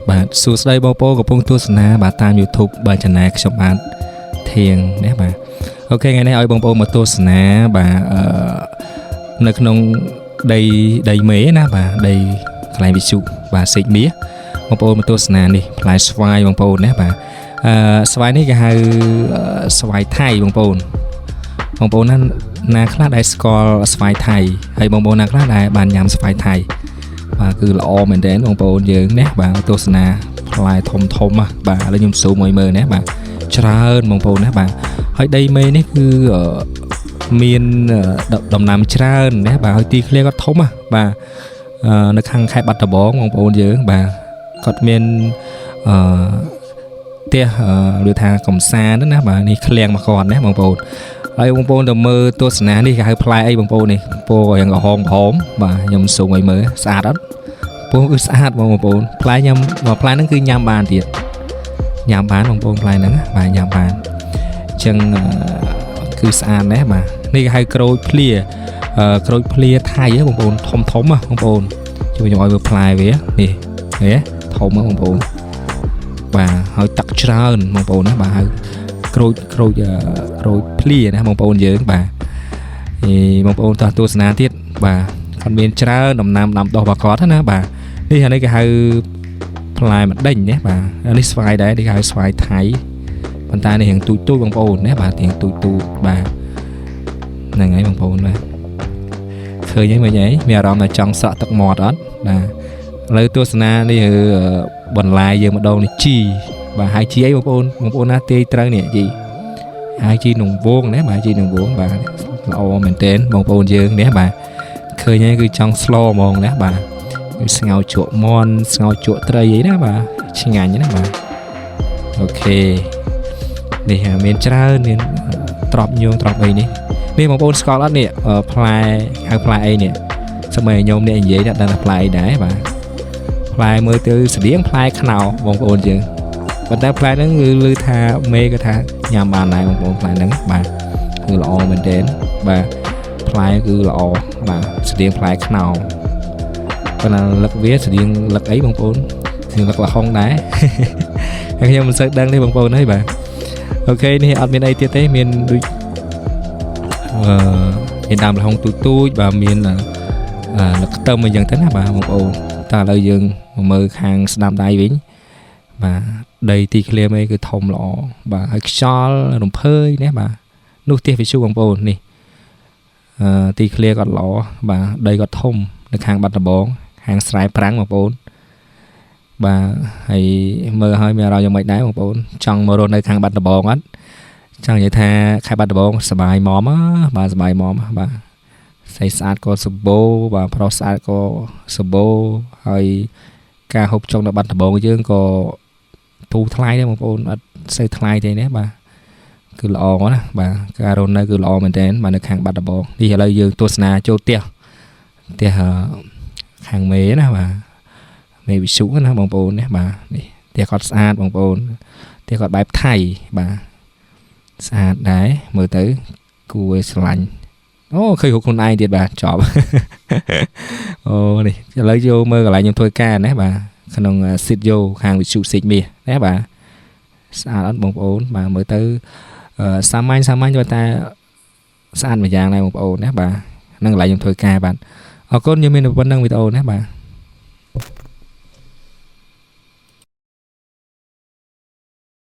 បាទសួស្តីបងប្អូនកំពុងទស្សនាបាទតាម YouTube បាទ Channel ខ្ញុំបាទធៀងណាបាទអូខេថ្ងៃនេះឲ្យបងប្អូនមកទស្សនាបាទនៅក្នុងដីមេណាបាទដីកន្លែងវិសុបាទសេកមាសបងប្អូនមកទស្សនានេះផ្លែស្វាយបងប្អូនណាបាទស្វាយនេះគេហៅស្វាយថៃបងប្អូនណាខ្លះដែលស្គាល់ស្វាយថៃហើយបងប្អូនណាខ្លះដែលបានញ៉ាំស្វាយថៃបាទគឺល្អមែនទែនបងប្អូនយើងណាបាទទស្សនាផ្លែធំបាទឥឡូវខ្ញុំស៊ូមឲ្យមើលណាបាទច្រើនបងប្អូនណាបាទហើយដីមេនេះគឺមានដំណាំច្រើនណាបាទហើយទីធ្លាក៏ធំបាទនៅខាងខេត្តបាត់ដំបងបងប្អូនយើងបាទគាត់មានផ្ទះឬថាកំសាន្តណាបាទនេះឃ្លាំងមកគាត់ណាបងប្អូនហើយបងប្អូនទៅមើលទស្សនានេះគេហៅផ្លែអីបងប្អូននេះពណ៌យ៉ាងក្រហមបាទខ្ញុំស៊ូមឲ្យមើលស្អាតអត់ពណ៌គឺស្អាតបងប្អូនផ្លែញ៉ាំផ្លែហ្នឹងគឺញ៉ាំបានទៀតញ៉ាំបានបងប្អូនផ្លែហ្នឹងបាទញ៉ាំបានអញ្ចឹងគឺស្អាតណាស់បាទនេះគេហៅក្រូចភ្លាថៃបងប្អូនធំបងប្អូនជួយខ្ញុំឲ្យមើលផ្លែវានេះធំបងប្អូនបាទហើយទឹកច្រើនបងប្អូនណាបាទក្រូចភ្លាណាបងប្អូនយើងបាទបងប្អូនតោះទស្សនាទៀតបាទគាត់មានច្រើនដំណាំដាំដុះរបស់គាត់ណាបាទនេះអានេះគេហៅផ្លែម្ដេចណាបាទនេះស្វាយដែរនេះគេហៅស្វាយថៃប៉ុន្តែនេះរៀងទូចបងប្អូនណាបាទរៀងទូចបាទហ្នឹងហើយបងប្អូនបាទឃើញហើយមើលហីមានអារម្មណ៍ថាចង់ស្រក់ទឹកមាត់អត់បាទឥឡូវទស្សនានេះបន្លែយើងម្ដងនេះជីបាទហើយជីអីបងប្អូនណាទាយត្រូវនេះជីហើយជីនំវងណាបាទជីនំវងបាទល្អមែនទែនបងប្អូនយើងនេះបាទឃើញហើយគឺចង់ស្លហ្មងណាបាទស្ងោរជក់មាន់ស្ងោរជក់ត្រីអីណាបាទឆ្ងាញ់ណាបាទអូខេនេះមានច្រើនមានត្រប់ញងត្រប់អីនេះបងប្អូនស្គាល់អត់នេះផ្លែហៅផ្លែអីនេះសម័យខ្ញុំនេះនិយាយថាដឹងថាផ្លែអីដែរបាទផ្លែមើលទៅស្តៀងផ្លែខ្នោបងប្អូនយើងប៉ុន្តែផ្លែហ្នឹងគឺឮថាមេក៏ថាញ៉ាំបានដែរបងប្អូនផ្លែហ្នឹងបាទគឺល្អមែនទែនបាទផ្លែគឺល្អបាទស្តៀងផ្លែខ្នោប៉ុន្តែលឹកវាស្តៀងលឹកអីបងប្អូនស្តៀងលឹកល្ហុងដែរហើយខ្ញុំមិនសូវដឹងទេបងប្អូនហើយបាទអូខេនេះអត់មានអីទៀតទេមានដូចមានដើមល្ហុងទូចបាទមានលឹកខ្ទឹមអីចឹងទៅណាបាទបងប្អូនតែឥឡូវយើងមកមើលខាងស្ដាំដៃវិញបាទដីទីធ្លាមេគឺធំល្អបាទហើយខ្យល់រំភើយណាបាទនោះផ្ទះវិសុបងប្អូននេះទីធ្លាគាត់ល្អបាទដីគាត់ធំនៅខាងបាត់ដំបងខាងស្រែប្រាំងបងប្អូនបាទហើយមើលឲ្យមានអារម្មណ៍យ៉ាងម៉េចដែរបងប្អូនចង់មករស់នៅខាងបាត់ដំបងអត់ចង់និយាយថាខេត្តបាត់ដំបងសប្បាយម៉មបាទសប្បាយម៉មបាទស្អីស្អាតក៏សម្បូរបាទប្រុសស្អាតក៏សម្បូរហើយការហូបចុកនៅបាត់ដំបងយើងក៏ទូថ្លៃដែរបងប្អូនអត់សូវថ្លៃទេណាបាទគឺល្អណាបាទការរស់នៅគឺល្អមែនទែនបាទនៅខាងបាត់ដំបងនេះឥឡូវយើងទស្សនាចូលផ្ទះខាងមេណាបាទមេវិសុណាបងប្អូនណាបាទនេះផ្ទះគាត់ស្អាតបងប្អូនផ្ទះគាត់បែបថៃបាទស្អាតដែរមើលទៅគួរឲ្យស្រឡាញ់អូឃើញរូបខ្លួនឯងទៀតបាទចប់អូនេះឥឡូវយកមើលកន្លែងខ្ញុំធ្វើការណាបាទក្នុងស៊ីតយោខាងវិសុសេកមាសណាបាទស្អាតអត់បងប្អូនបាទមើលទៅសាមញ្ញប៉ុន្តែស្អាតម្យ៉ាងដែរបងប្អូនណាបាទនឹងកន្លែងខ្ញុំធ្វើការបាទអរគុណយើងមានប៉ុណ្្នឹងវីដេអូណាបាទ